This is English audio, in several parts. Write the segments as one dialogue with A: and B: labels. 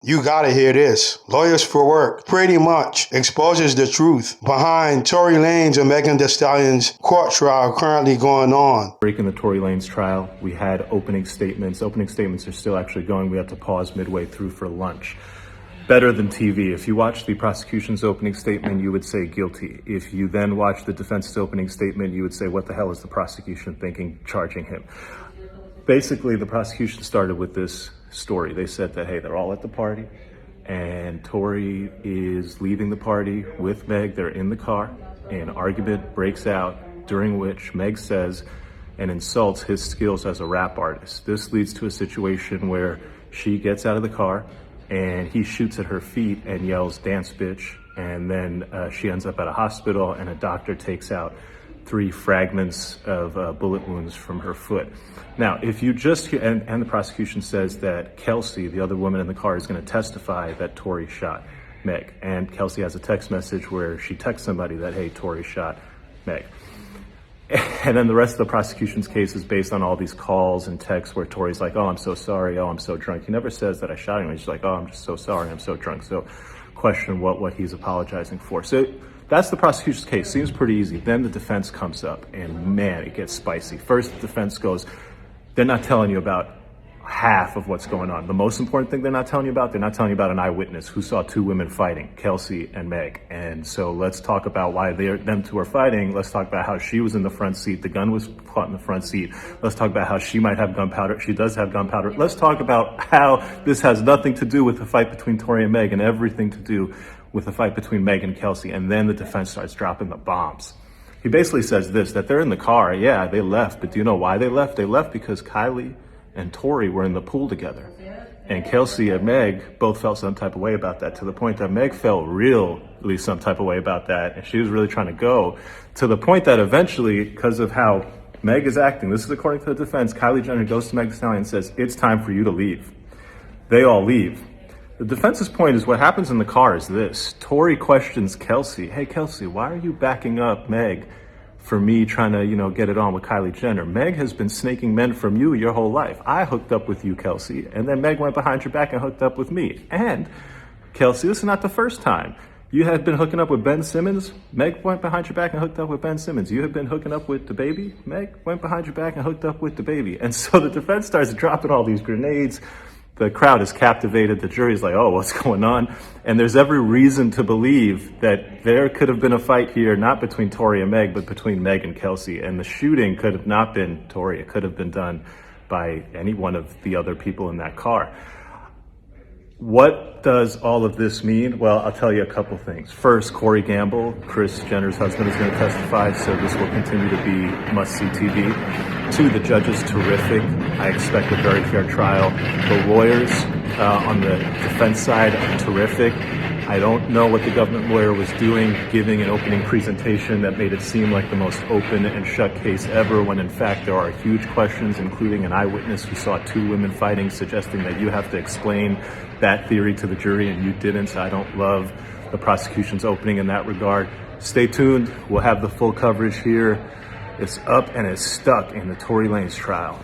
A: You gotta hear this. Lawyers for Work pretty much exposes the truth behind Tory Lanez and Megan Thee Stallion's court trial currently going on.
B: Breaking the Tory Lanez trial, we had opening statements. Opening statements are still actually going. We had to pause midway through for lunch. Better than TV. If you watch the prosecution's opening statement, you would say guilty. If you then watch the defense's opening statement, you would say, what the hell is the prosecution thinking, charging him? Basically, the prosecution started with this story. They said that, hey, they're all at the party and Tory is leaving the party with Meg. They're in the car. An argument breaks out during which Meg says and insults his skills as a rap artist. This leads to a situation where she gets out of the car and he shoots at her feet and yells, "Dance, bitch." And then she ends up at a hospital and a doctor takes out 3 fragments of bullet wounds from her foot. Now, if you just hear, and the prosecution says that Kelsey, the other woman in the car, is going to testify that Tory shot Meg. And Kelsey has a text message where she texts somebody that, hey, Tory shot Meg. And then the rest of the prosecution's case is based on all these calls and texts where Tory's like, oh, I'm so sorry. Oh, I'm so drunk. He never says that I shot him. He's like, oh, I'm just so sorry. I'm so drunk. So question what he's apologizing for. So that's the prosecution's case. Seems pretty easy. Then the defense comes up and man, it gets spicy. First, the defense goes, they're not telling you about half of what's going on. The most important thing they're not telling you about an eyewitness who saw 2 women fighting, Kelsey and Meg. And so let's talk about why them 2 are fighting. Let's talk about how she was in the front seat. The gun was caught in the front seat. Let's talk about how she might have gunpowder. She does have gunpowder. Let's talk about how this has nothing to do with the fight between Tory and Meg and everything to do with the fight between Meg and Kelsey. And then the defense starts dropping the bombs. He basically says this, that they're in the car. Yeah, they left. But do you know why they left? They left because Kylie and Tory were in the pool together. And Kelsey and Meg both felt some type of way about that, to the point that Meg felt really some type of way about that. And she was really trying to go, to the point that eventually, because of how Meg is acting, this is according to the defense, Kylie Jenner goes to Meg Thee Stallion and says, it's time for you to leave. They all leave. The defense's point is what happens in the car is this. Tory questions Kelsey, hey Kelsey, why are you backing up Meg for me trying to, get it on with Kylie Jenner? Meg has been snaking men from you your whole life. I hooked up with you, Kelsey, and then Meg went behind your back and hooked up with me. And Kelsey, this is not the first time. You had been hooking up with Ben Simmons. Meg went behind your back and hooked up with Ben Simmons. You had been hooking up with DaBaby. Meg went behind your back and hooked up with DaBaby. And so the defense starts dropping all these grenades. The crowd is captivated. The jury's like, oh, what's going on? And there's every reason to believe that there could have been a fight here, not between Tory and Meg, but between Meg and Kelsey. And the shooting could have not been Tory. It could have been done by any one of the other people in that car. What does all of this mean? Well, I'll tell you a couple things. First, Corey Gamble, Kris Jenner's husband, is going to testify, so this will continue to be must-see TV. 2, the judge is terrific. I expect a very fair trial. The lawyers on the defense side are terrific. I don't know what the government lawyer was doing, giving an opening presentation that made it seem like the most open and shut case ever, when in fact there are huge questions, including an eyewitness who saw 2 women fighting, suggesting that you have to explain that theory to the jury, and you didn't. So I don't love the prosecution's opening in that regard. Stay tuned. We'll have the full coverage here. It's up and it's stuck in the Tory Lanez trial.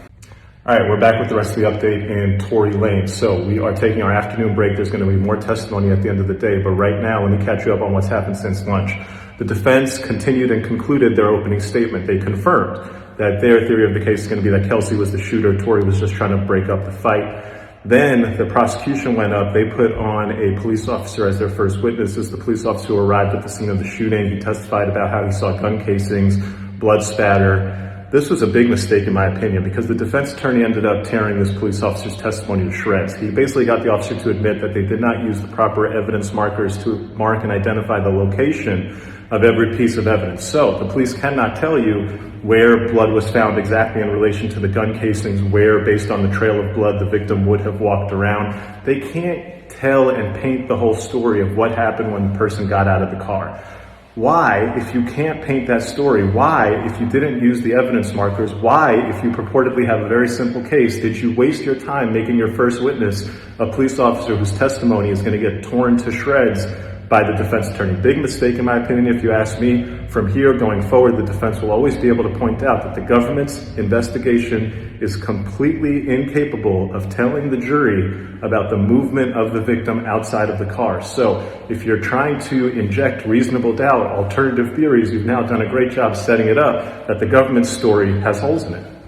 B: All right, we're back with the rest of the update in Tory Lanez. So we are taking our afternoon break. There's going to be more testimony at the end of the day. But right now, let me catch you up on what's happened since lunch. The defense continued and concluded their opening statement. They confirmed that their theory of the case is going to be that Kelsey was the shooter. Tory was just trying to break up the fight. Then the prosecution went up. They put on a police officer as their first witness. This is the police officer who arrived at the scene of the shooting. He testified about how he saw gun casings, blood spatter. This was a big mistake in my opinion, because the defense attorney ended up tearing this police officer's testimony to shreds. He basically got the officer to admit that they did not use the proper evidence markers to mark and identify the location of every piece of evidence. So the police cannot tell you where blood was found exactly in relation to the gun casings, where, based on the trail of blood, the victim would have walked around. They can't tell and paint the whole story of what happened when the person got out of the car. Why, if you can't paint that story, why, if you didn't use the evidence markers, why, if you purportedly have a very simple case, did you waste your time making your first witness a police officer whose testimony is going to get torn to shreds by the defense attorney. Big mistake, in my opinion, if you ask me. From here going forward, the defense will always be able to point out that the government's investigation is completely incapable of telling the jury about the movement of the victim outside of the car. So if you're trying to inject reasonable doubt, alternative theories, you've now done a great job setting it up that the government's story has holes in it.